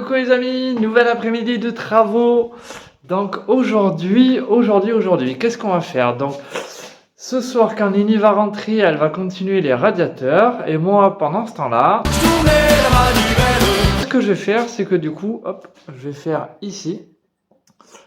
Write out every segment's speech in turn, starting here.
Coucou les amis, nouvel après-midi de travaux. Donc aujourd'hui, qu'est-ce qu'on va faire? Donc ce soir quand Nini va rentrer, elle va continuer les radiateurs et moi pendant ce temps-là, ce que je vais faire, c'est que du coup, hop, je vais faire ici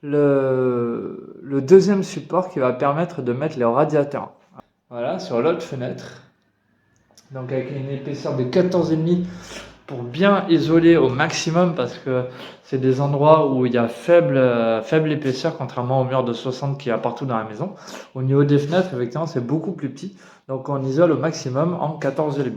le deuxième support qui va permettre de mettre les radiateurs. Voilà, sur l'autre fenêtre. Donc avec une épaisseur de 14,5 pour bien isoler au maximum parce que c'est des endroits où il y a faible épaisseur contrairement au mur de 60 qu'il y a partout dans la maison. Au niveau des fenêtres, effectivement, c'est beaucoup plus petit. Donc on isole au maximum en 14,5.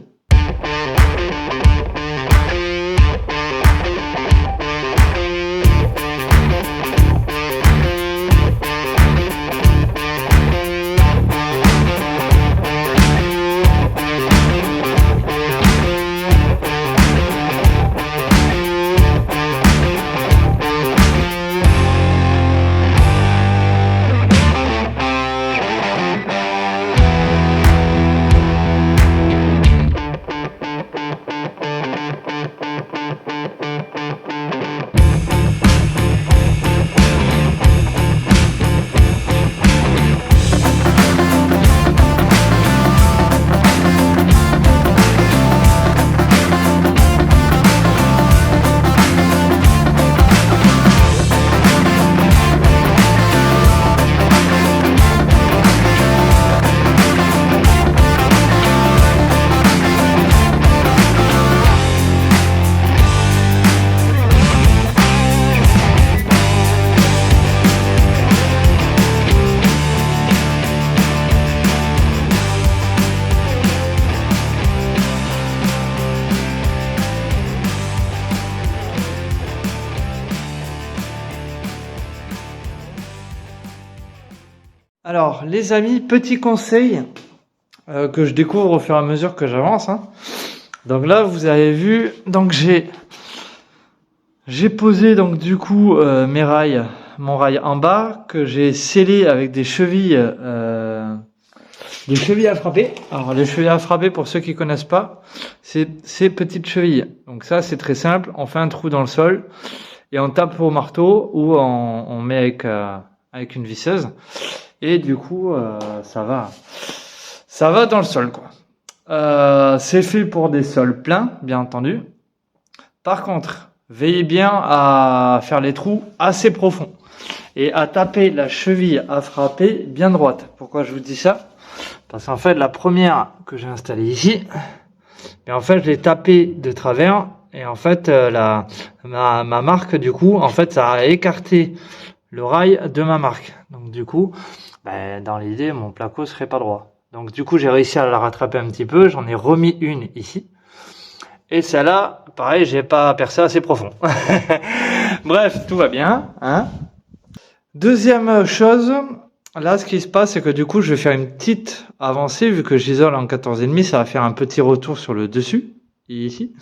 Alors, les amis, petit conseil que je découvre au fur et à mesure que j'avance. Donc là, vous avez vu, donc j'ai posé donc du coup mon rail en bas que j'ai scellé avec des chevilles à frapper. Alors les chevilles à frapper, pour ceux qui connaissent pas, c'est ces petites chevilles. Donc ça, c'est très simple. On fait un trou dans le sol et on tape au marteau ou on met avec une visseuse. Et du coup, ça va dans le sol, quoi. C'est fait pour des sols pleins, bien entendu. Par contre, veillez bien à faire les trous assez profonds et à taper la cheville à frapper bien droite. Pourquoi je vous dis ça? Parce qu'en fait, la première que j'ai installée ici, et en fait, je l'ai tapée de travers et en fait, ma marque, du coup, en fait, ça a écarté le rail de ma marque. Donc du coup, dans l'idée, mon placo serait pas droit. Donc du coup, j'ai réussi à la rattraper un petit peu. J'en ai remis une ici. Et celle-là, pareil, j'ai pas percé assez profond. Bref, tout va bien. Deuxième chose, là, ce qui se passe, c'est que du coup, je vais faire une petite avancée. Vu que j'isole en 14,5, ça va faire un petit retour sur le dessus, ici.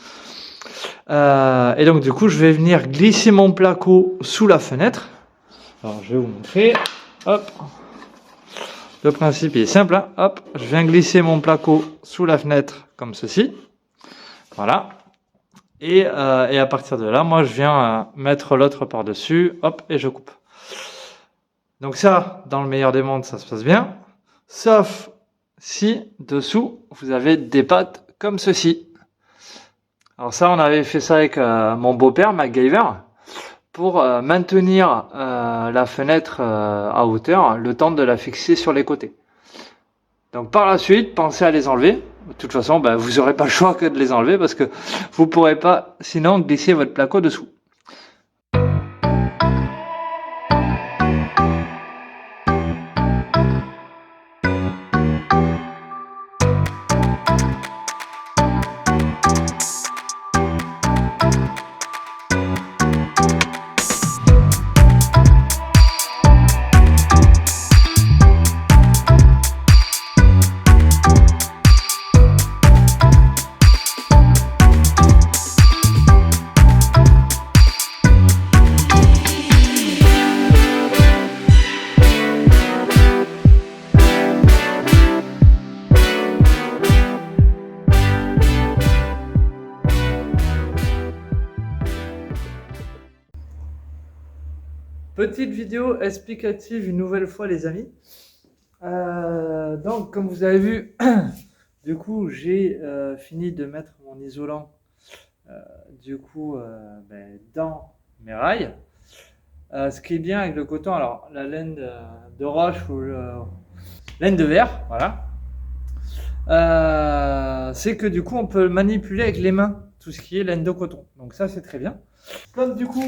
Et donc du coup, je vais venir glisser mon placo sous la fenêtre. Alors, je vais vous montrer. Hop. Le principe est simple. Hop. Je viens glisser mon placo sous la fenêtre comme ceci. Voilà. Et à partir de là, moi, je viens mettre l'autre par-dessus. Hop. Et je coupe. Donc ça, dans le meilleur des mondes, ça se passe bien. Sauf si, dessous, vous avez des pattes comme ceci. Alors ça, on avait fait ça avec mon beau-père, MacGyver, pour maintenir la fenêtre à hauteur, le temps de la fixer sur les côtés. Donc par la suite, pensez à les enlever. De toute façon, vous n'aurez pas le choix que de les enlever parce que vous pourrez pas sinon glisser votre placo dessous. Petite vidéo explicative une nouvelle fois les amis. Donc comme vous avez vu, du coup j'ai fini de mettre mon isolant dans mes rails. Ce qui est bien avec le coton, alors la laine de roche ou laine de verre, voilà, c'est que du coup on peut le manipuler avec les mains, tout ce qui est laine de coton. Donc ça c'est très bien. Comme du coup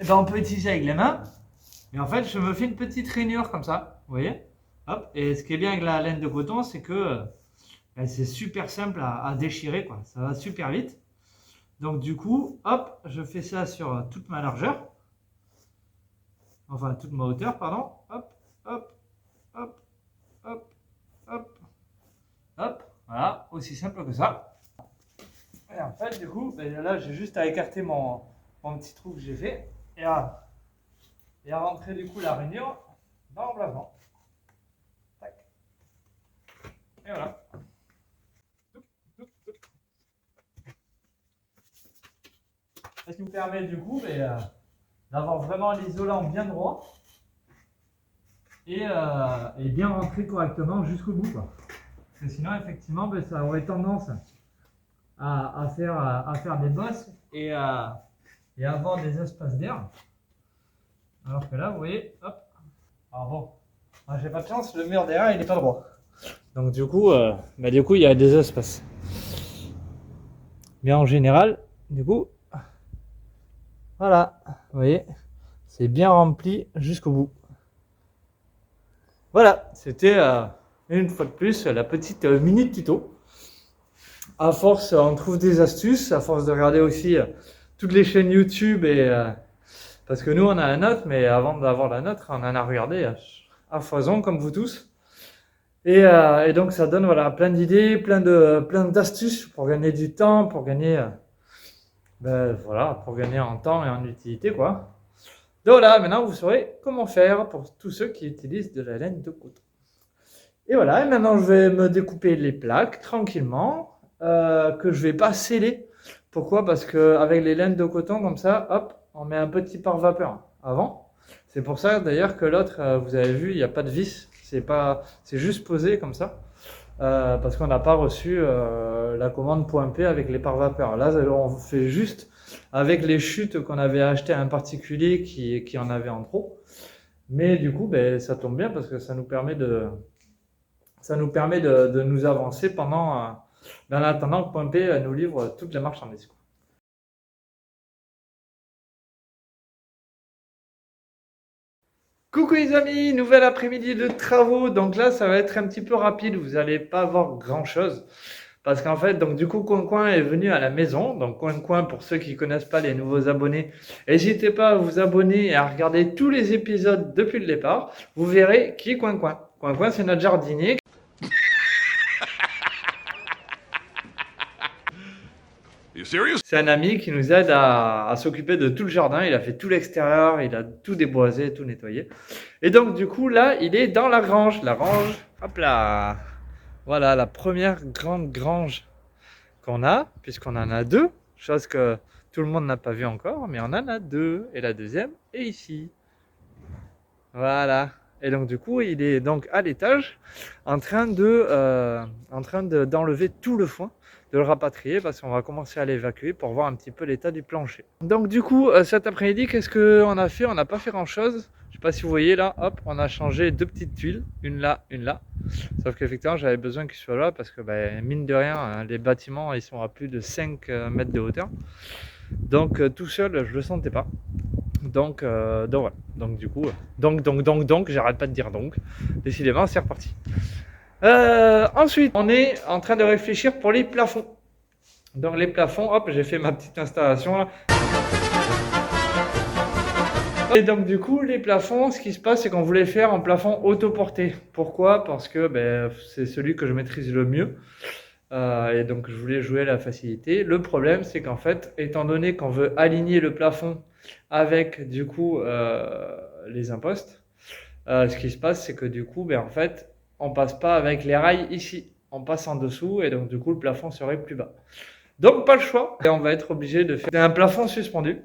on peut utiliser avec les mains, et en fait je me fais une petite rainure comme ça, vous voyez. Hop. Et ce qui est bien avec la laine de coton, c'est que c'est super simple à déchirer, quoi. Ça va super vite. Donc du coup, hop, je fais ça sur toute ma largeur. Enfin, toute ma hauteur, pardon. Hop, hop, hop, hop, hop, hop. Voilà, aussi simple que ça. Et en fait, du coup, là, j'ai juste à écarter mon petit trou que j'ai fait et à rentrer du coup la rainure dans le plafond. Tac. Et voilà. Ce qui me permet du coup d'avoir vraiment l'isolant bien droit et bien rentré correctement jusqu'au bout, quoi. Parce que sinon effectivement ça aurait tendance à faire des bosses et avoir des espaces d'air. Alors que là vous voyez, hop. Alors bon, moi j'ai pas de chance, le mur derrière il n'est pas droit. Donc du coup il y a des espaces. Mais en général, du coup, voilà, vous voyez, c'est bien rempli jusqu'au bout. Voilà, c'était une fois de plus la petite minute tuto. À force, on trouve des astuces, à force de regarder aussi toutes les chaînes YouTube parce que nous on a la nôtre, mais avant d'avoir la nôtre, on en a regardé à foison comme vous tous. Et donc ça donne voilà plein d'idées, plein d'astuces pour gagner du temps, pour gagner pour gagner en temps et en utilité, quoi. Donc là, maintenant vous saurez comment faire pour tous ceux qui utilisent de la laine de coton. Et voilà, et maintenant je vais me découper les plaques tranquillement, que je vais pas sceller. Pourquoi? Parce que avec les laines de coton comme ça, hop, on met un petit pare-vapeur avant. C'est pour ça d'ailleurs que l'autre, vous avez vu, il n'y a pas de vis, c'est juste posé comme ça. Parce qu'on n'a pas reçu la commande point P avec les pare-vapeurs. Là, on fait juste avec les chutes qu'on avait achetées à un particulier qui en avait en trop. Mais du coup, ça tombe bien parce que ça nous permet de nous avancer pendant, en attendant que point P nous livre toute la marchandise. Coucou les amis, nouvel après-midi de travaux. Donc là, ça va être un petit peu rapide. Vous n'allez pas voir grand-chose. Parce qu'en fait, donc du coup, Coin est venu à la maison. Donc Coin, pour ceux qui connaissent pas les nouveaux abonnés, n'hésitez pas à vous abonner et à regarder tous les épisodes depuis le départ. Vous verrez qui est Coin. Coin, c'est notre jardinier. C'est un ami qui nous aide à s'occuper de tout le jardin. Il a fait tout l'extérieur, il a tout déboisé, tout nettoyé. Et donc du coup, là, il est dans la grange. La grange, hop là. Voilà, la première grande grange qu'on a, puisqu'on en a deux, chose que tout le monde n'a pas vu encore, mais on en a deux. Et la deuxième est ici. Voilà. Et donc du coup, il est donc à l'étage, en train d'enlever tout le foin, de le rapatrier, parce qu'on va commencer à l'évacuer pour voir un petit peu l'état du plancher. Donc du coup, cet après-midi, qu'est-ce qu'on a fait? On n'a pas fait grand-chose. Je sais pas si vous voyez là, hop, on a changé deux petites tuiles, une là, une là. Sauf qu'effectivement, j'avais besoin qu'ils soient là parce que mine de rien, les bâtiments ils sont à plus de 5 mètres de hauteur. Donc tout seul, je le sentais pas. Donc voilà. Donc du coup, donc, j'arrête pas de dire donc. Décidément, c'est reparti. Ensuite, on est en train de réfléchir pour les plafonds. Donc les plafonds, hop, j'ai fait ma petite installation là. Et donc du coup, les plafonds, ce qui se passe, c'est qu'on voulait faire en plafond autoporté. Pourquoi? Parce que c'est celui que je maîtrise le mieux. Et donc je voulais jouer à la facilité. Le problème, c'est qu'en fait, étant donné qu'on veut aligner le plafond avec du coup les impostes, ce qui se passe, c'est que du coup, en fait, on passe pas avec les rails ici. On passe en dessous et donc du coup, le plafond serait plus bas. Donc pas le choix. Et on va être obligé de faire un plafond suspendu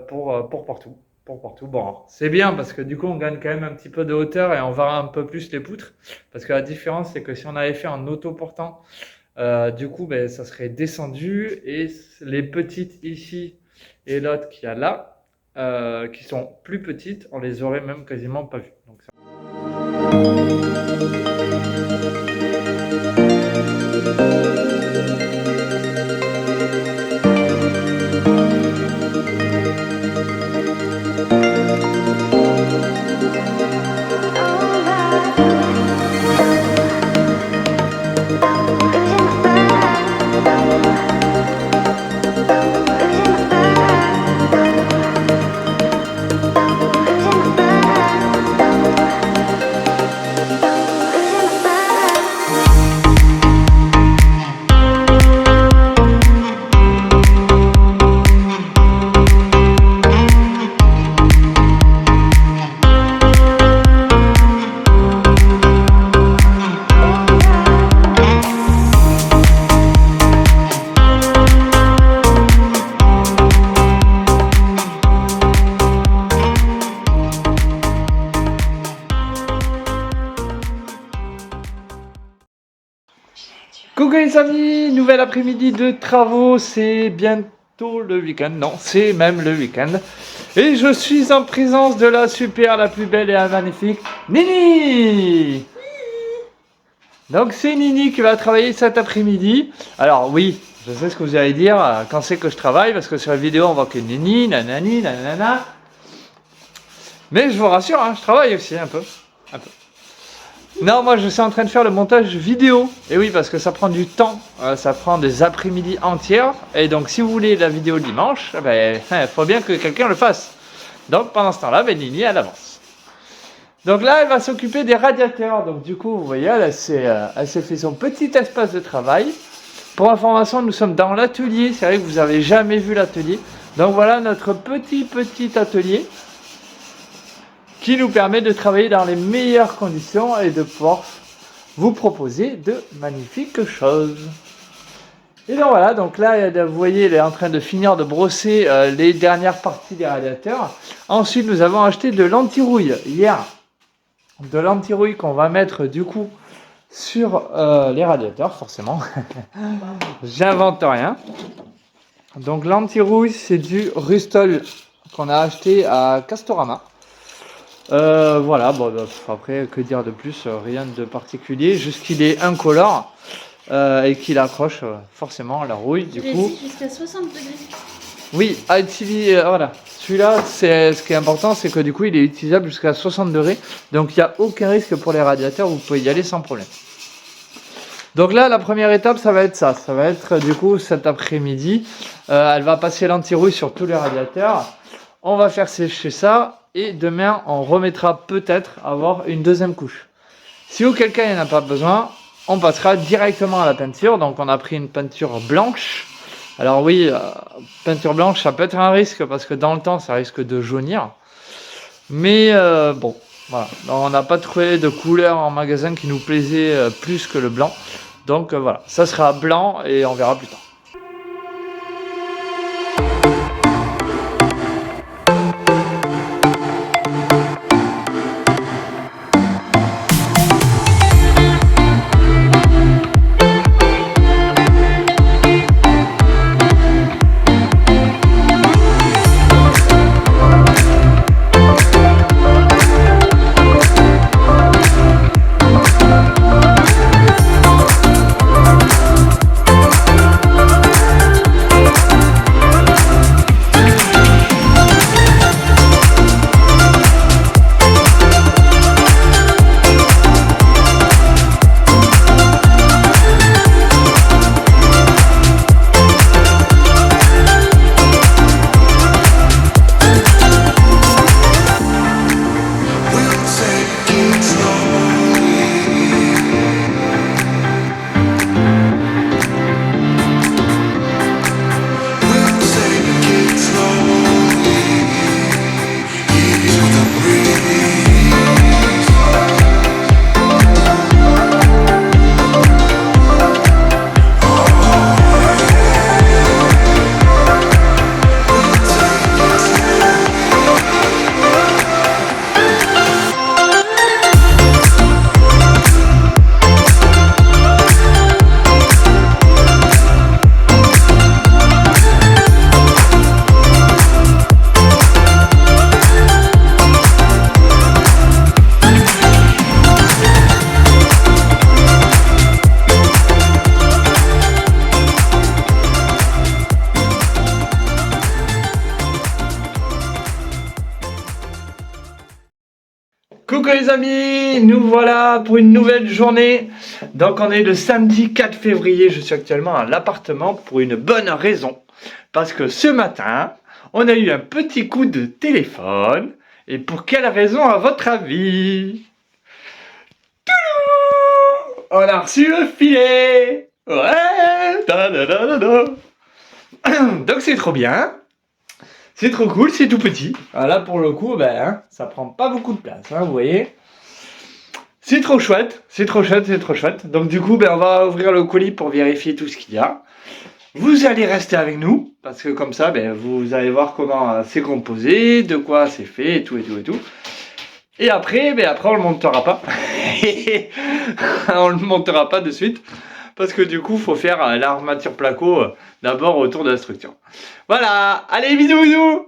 pour partout. pour partout. Bon, c'est bien parce que du coup, on gagne quand même un petit peu de hauteur et on verra un peu plus les poutres. Parce que la différence, c'est que si on avait fait en autoportant, du coup, ben, ça serait descendu et les petites ici et l'autre qu'il y a là, qui sont plus petites, on les aurait même quasiment pas vues. Donc, ça... Coucou les amis, nouvel après-midi de travaux, c'est bientôt le week-end, non, c'est même le week-end. Et je suis en présence de la super, la plus belle et la magnifique Nini. Donc c'est Nini qui va travailler cet après-midi. Alors oui, je sais ce que vous allez dire, quand c'est que je travaille, parce que sur la vidéo on voit que Nini, nanani, nanana. Mais je vous rassure, hein, je travaille aussi un peu. Non, moi je suis en train de faire le montage vidéo. Et oui, parce que ça prend du temps, ça prend des après-midi entières. Et donc si vous voulez la vidéo dimanche, il faut bien que quelqu'un le fasse. Donc pendant ce temps-là, Nini elle avance. Donc là, elle va s'occuper des radiateurs. Donc du coup, vous voyez, elle s'est fait son petit espace de travail. Pour information, nous sommes dans l'atelier. C'est vrai que vous n'avez jamais vu l'atelier. Donc voilà notre petit atelier, qui nous permet de travailler dans les meilleures conditions et de pouvoir vous proposer de magnifiques choses. Et donc voilà, donc là, vous voyez, elle est en train de finir de brosser les dernières parties des radiateurs. Ensuite, nous avons acheté de l'anti-rouille hier. De l'anti-rouille qu'on va mettre du coup sur les radiateurs, forcément. J'invente rien. Donc l'anti-rouille, c'est du Rustol qu'on a acheté à Castorama. Voilà, bon, après, que dire de plus, rien de particulier, juste qu'il est incolore et qu'il accroche forcément à la rouille, du coup. Jusqu'à 60 degrés. Oui, à utiliser, voilà, celui-là, ce qui est important, c'est que du coup, il est utilisable jusqu'à 60 degrés, donc il n'y a aucun risque pour les radiateurs, vous pouvez y aller sans problème. Donc là, la première étape, ça va être ça va être du coup cet après-midi, elle va passer l'anti-rouille sur tous les radiateurs, on va faire sécher ça. Et demain, on remettra peut-être avoir une deuxième couche. Si auquel cas il n'y en a pas besoin, on passera directement à la peinture. Donc on a pris une peinture blanche. Alors oui, peinture blanche, ça peut être un risque parce que dans le temps, ça risque de jaunir. Mais bon, voilà. Donc, on n'a pas trouvé de couleur en magasin qui nous plaisait plus que le blanc. Donc voilà, ça sera blanc et on verra plus tard. les amis, nous voilà pour une nouvelle journée. Donc on est le samedi 4 février, je suis actuellement à l'appartement pour une bonne raison. Parce que ce matin, on a eu un petit coup de téléphone. Et pour quelle raison à votre avis? On a reçu le filet. Ouais, da, da, da, da, da. Donc c'est trop bien. C'est trop cool, c'est tout petit. Ah, là pour le coup, ça prend pas beaucoup de place, vous voyez. C'est trop chouette, c'est trop chouette, c'est trop chouette. Donc du coup, on va ouvrir le colis pour vérifier tout ce qu'il y a. Vous allez rester avec nous, parce que comme ça, vous allez voir comment c'est composé, de quoi c'est fait, et tout, et tout, et tout. Et après, on le montera pas. On le montera pas de suite. Parce que du coup, faut faire l'armature placo d'abord autour de la structure. Voilà, allez, bisous, bisous.